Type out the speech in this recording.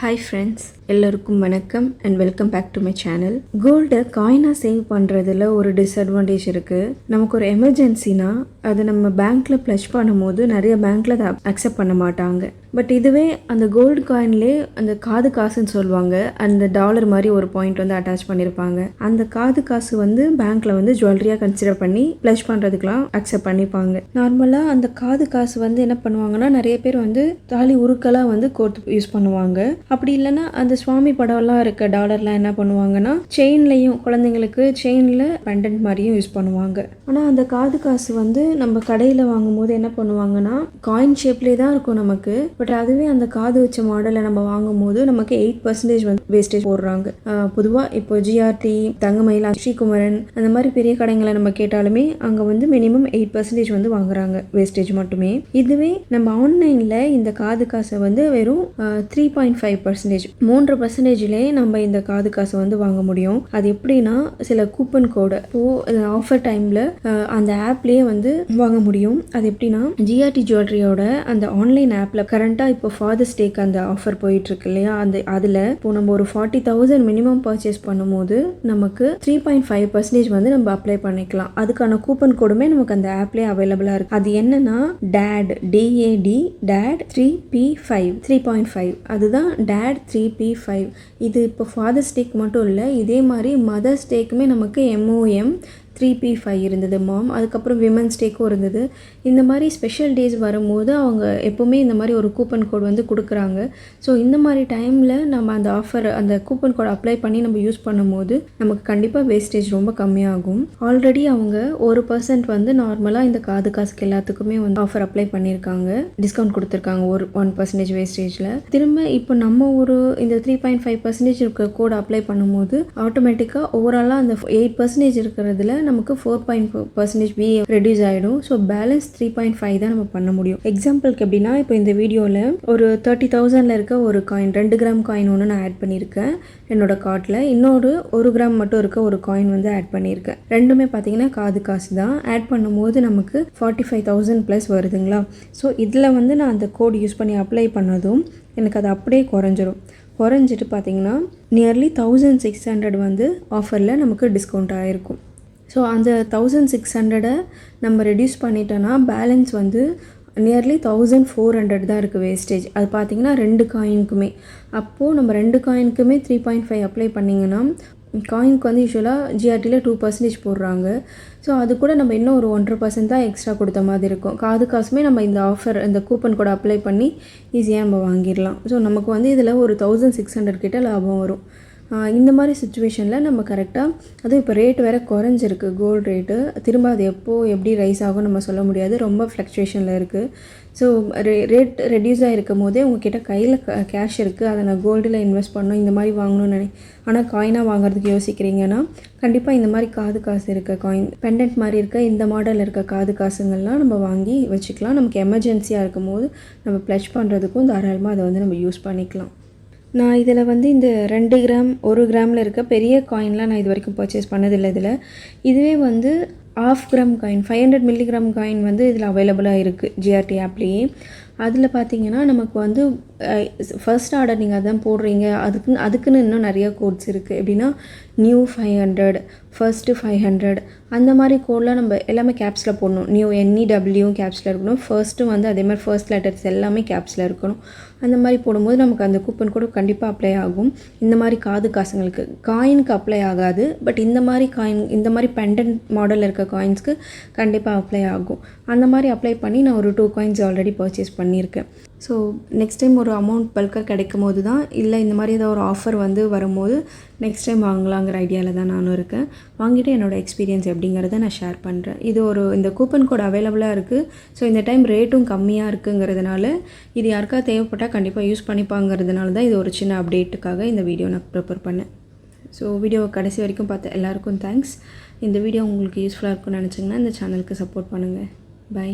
Hi friends, எல்லாருக்கும் வணக்கம் and welcome back to my channel. கோல்டை காயினாக சேவ் பண்ணுறதுல ஒரு டிஸ்அட்வான்டேஜ் இருக்குது. நமக்கு ஒரு எமர்ஜென்சினா அதை நம்ம பேங்க்கில் ப்ளஷ் பண்ணும்போது நிறைய பேங்க்கில் அதை அக்செப்ட் பண்ண மாட்டாங்க. பட் இதுவே அந்த கோல்டு காயின்லேயே அந்த காது காசுன்னு சொல்லுவாங்க, அந்த டாலர் மாதிரி ஒரு பாயிண்ட் வந்து அட்டாச் பண்ணியிருப்பாங்க. அந்த காது காசு வந்து பேங்க்கில் வந்து ஜுவல்லரியாக கன்சிடர் பண்ணி ப்ளஷ் பண்ணுறதுக்கெலாம் அக்செப்ட் பண்ணிப்பாங்க. நார்மலாக அந்த காது காசு வந்து என்ன பண்ணுவாங்கன்னா, நிறைய பேர் வந்து தாலி உருக்கெல்லாம் வந்து கோர்த்து யூஸ் பண்ணுவாங்க. அப்படி இல்லைன்னா அந்த சுவாமி படம்லாம் இருக்க டாலர்லாம் என்ன பண்ணுவாங்கன்னா செயின்லையும், குழந்தைங்களுக்கு செயினில் பெண்டன்ட் மாதிரியும் யூஸ் பண்ணுவாங்க. ஆனால் அந்த காது காசு வந்து நம்ம கடையில் வாங்கும்போது என்ன பண்ணுவாங்கன்னா காயின் ஷேப்லேயே தான் இருக்கும் நமக்கு. பட் அதுவே அந்த காது வச்ச மாடலை நம்ம வாங்கும்போது நமக்கு 8% வந்து வேஸ்டேஜ் போடுறாங்க. பொதுவாக இப்போ ஜிஆர்டி, தங்கமயில், ஸ்ரீகுமரன் அந்த மாதிரி பெரிய கடைங்களை நம்ம கேட்டாலுமே அங்கே வந்து மினிமம் 8% வந்து வாங்குறாங்க வேஸ்டேஜ் மட்டுமே. இதுவே நம்ம ஆன்லைனில் இந்த காது காசை வந்து வெறும் 3.5%, 3%லேயே நம்ம இந்த காது காசை வந்து வாங்க முடியும். அது எப்படின்னா சில கூப்பன் கோடு ஆஃபர் டைமில் அந்த ஆப்லேயே வந்து வாங்க முடியும். அது எப்படின்னா ஜிஆர்டி ஜுவல்லரியோட அந்த ஆன்லைன் ஆப்பில் கரண்ட்டாக இப்போ ஃபாதர்ஸ் டேக்கு அந்த ஆஃபர் போயிட்டுருக்கு இல்லையா, அதில் இப்போ நம்ம ஒரு 40,000 மினிமம் பர்ச்சேஸ் பண்ணும்போது நமக்கு 3.5% வந்து நம்ம அப்ளை பண்ணிக்கலாம். அதுக்கான கூப்பன் கோடுமே நமக்கு அந்த ஆப்லேயே அவைலபிளாக இருக்குது. அது என்னன்னா DAD, DAD 3P5, 3.5, அதுதான் DAD 3P5. இது இப்போ ஃபாதர்ஸ் டேக்கு மட்டும் இல்லை, இதே மாதிரி மதர்ஸ் டேக்குமே நமக்கு MOM 3P5 இருந்தது மாம். அதுக்கப்புறம் விமன்ஸ் டேக்கும் இருந்தது. இந்த மாதிரி ஸ்பெஷல் டேஸ் வரும்போது அவங்க எப்போவுமே இந்த மாதிரி ஒரு கூப்பன் கோட் வந்து கொடுக்குறாங்க. ஸோ இந்த மாதிரி டைமில் நம்ம அந்த ஆஃபர், அந்த கூப்பன் கோட் அப்ளை பண்ணி நம்ம யூஸ் பண்ணும்போது நமக்கு கண்டிப்பாக வேஸ்டேஜ் ரொம்ப கம்மியாகும். ஆல்ரெடி அவங்க 1% வந்து நார்மலாக இந்த காது காசுக்கு எல்லாத்துக்குமே வந்து ஆஃபர் அப்ளை பண்ணியிருக்காங்க, டிஸ்கவுண்ட் கொடுத்துருக்காங்க ஒரு 1% வேஸ்டேஜில். திரும்ப இப்போ நம்ம ஒரு இந்த 3.5% இருக்க கோட் அப்ளை பண்ணும்போது ஆட்டோமேட்டிக்காக ஓவராலாக அந்த 8% இருக்கிறதுல நமக்கு 4.4% VA ரெடியூஸ் ஆகிடும். ஸோ பேலன்ஸ் 3.5 தான் நம்ம பண்ண முடியும். எக்ஸாம்பிளுக்கு எப்படின்னா, இப்போ இந்த வீடியோவில் ஒரு 30,000 இருக்க ஒரு காயின், 2 கிராம் காயின் ஒன்று நான் ஆட் பண்ணியிருக்கேன் என்னோட கார்ட்டில். இன்னொரு 1 கிராம் மட்டும் இருக்க ஒரு காயின் வந்து ஆட் பண்ணியிருக்கேன். ரெண்டுமே பார்த்தீங்கன்னா காது காசு தான். ஆட் பண்ணும்போது நமக்கு 45,000 ப்ளஸ் வருதுங்களா. ஸோ இதில் வந்து நான் அந்த கோட் யூஸ் பண்ணி அப்ளை பண்ணதும் எனக்கு அது அப்படியே குறைஞ்சிட்டு பார்த்தீங்கன்னா நியர்லி 1,600 வந்து ஆஃபரில் நமக்கு டிஸ்கவுண்ட் ஆகிருக்கும். ஸோ அந்த 1,600 நம்ம ரெடியூஸ் பண்ணிட்டோன்னா பேலன்ஸ் வந்து நியர்லி 1,400 தான் இருக்குது வேஸ்டேஜ். அது பார்த்திங்கன்னா 2 காயினுக்குமே. அப்போது நம்ம 2 காயினுக்குமே 3.5 அப்ளை பண்ணிங்கன்னா காயினுக்கு வந்து யூஸ்வலாக ஜிஆர்டியில் 2% போடுறாங்க. ஸோ அது கூட நம்ம இன்னும் ஒரு 1.5% தான் எக்ஸ்ட்ரா கொடுத்த மாதிரி இருக்கும். காது காசுமே நம்ம இந்த ஆஃபர், இந்த கூப்பன் கூட அப்ளை பண்ணி ஈஸியாக நம்ம வாங்கிடலாம். ஸோ நமக்கு வந்து இதில் ஒரு 1,600 கிட்ட லாபம் வரும். இந்த மாதிரி சுச்சுவேஷனில் நம்ம கரெக்டாக, அதுவும் இப்போ ரேட் வேறு குறைஞ்சிருக்கு கோல்டு ரேட்டு. திரும்ப அது எப்படி ரைஸ் ஆகும் நம்ம சொல்ல முடியாது, ரொம்ப ஃப்ளக்சுவேஷனில் இருக்குது. ஸோ ரேட் ரெடியூஸ் ஆகிருக்கும் போதே உங்ககிட்ட கையில் கேஷ் இருக்குது, அதை நான் கோல்டில் இன்வெஸ்ட் பண்ணணும், இந்த மாதிரி வாங்கணும்னு ஆனால் காயினாக வாங்குறதுக்கு யோசிக்கிறீங்கன்னா கண்டிப்பாக இந்த மாதிரி காது காசு இருக்க காயின், பெண்டன்ட் மாதிரி இருக்க இந்த மாடலில் இருக்க காது காசுங்கள்லாம் நம்ம வாங்கி வச்சுக்கலாம். நமக்கு எமர்ஜென்சியாக இருக்கும் போது நம்ம ப்ளஷ் பண்ணுறதுக்கும் தாராளமாக அதை வந்து நம்ம யூஸ் பண்ணிக்கலாம். நான் இதில் வந்து இந்த 2 கிராம் 1 கிராமில் இருக்க பெரிய காயின்லாம் நான் இது வரைக்கும் பர்ச்சேஸ் பண்ணதில்லை. இதுவே வந்து 1/2 கிராம் காயின், 500 மில்லிகிராம் காயின் வந்து இதில் அவைலபிளாக இருக்குது ஜிஆர்டி ஆப்லேயே. அதில் பார்த்தீங்கன்னா நமக்கு வந்து ஃபர்ஸ்ட் ஆர்டர் நீங்கள் அதான் போடுறீங்க, அதுக்குன்னு இன்னும் நிறையா கோட்ஸ் இருக்குது. எப்படின்னா நியூ 500, ஃபர்ஸ்ட்டு 500, அந்த மாதிரி கோடெலாம் நம்ம எல்லாமே கேப்ஸில் போடணும். நியூ NEW கேப்ஸில் இருக்கணும். ஃபர்ஸ்ட்டும் வந்து அதே மாதிரி ஃபர்ஸ்ட் லெட்டர்ஸ் எல்லாமே கேப்ஸில் இருக்கணும். அந்த மாதிரி போடும்போது நமக்கு அந்த கூப்பன் கூட கண்டிப்பாக அப்ளை ஆகும். இந்த மாதிரி காது காசுங்களுக்கு, காயினுக்கு அப்ளை ஆகாது. பட் இந்த மாதிரி காயின், இந்த மாதிரி பெண்டன்ட் மாடலில் இருக்க காயின்ஸ்க்கு கண்டிப்பாக அப்ளை ஆகும். அந்த மாதிரி அப்ளை பண்ணி நான் ஒரு 2 காயின்ஸ் ஆல்ரெடி பர்ச்சேஸ் பண்ணியிருக்கேன். ஸோ நெக்ஸ்ட் டைம் ஒரு அமௌண்ட் பல்காக கிடைக்கும் போது தான், இல்லை இந்த மாதிரி ஏதாவது ஒரு ஆஃபர் வந்து வரும்போது நெக்ஸ்ட் டைம் வாங்கலாங்கிற ஐடியாவில் தான் நானும் இருக்கேன். வாங்கிட்டு என்னோடய எக்ஸ்பீரியன்ஸ் எப்படிங்கிறத நான் ஷேர் பண்ணுறேன். இது இந்த கூப்பன் கோட் அவைலபிளாக இருக்குது. ஸோ இந்த டைம் ரேட்டும் கம்மியாக இருக்குங்கிறதுனால இது யாருக்காவது தேவைப்பட்டால் கண்டிப்பாக யூஸ் பண்ணிப்பாங்கிறதுனால தான் இது ஒரு சின்ன அப்டேட்டுக்காக இந்த வீடியோ நான் ப்ரிப்பேர் பண்ணேன். ஸோ வீடியோவை கடைசி வரைக்கும் பார்த்த எல்லாருக்கும் தேங்க்ஸ். இந்த வீடியோ உங்களுக்கு யூஸ்ஃபுல்லாக இருக்கும்னு நினச்சிங்கன்னா இந்த சேனலுக்கு சப்போர்ட் பண்ணுங்கள். பை.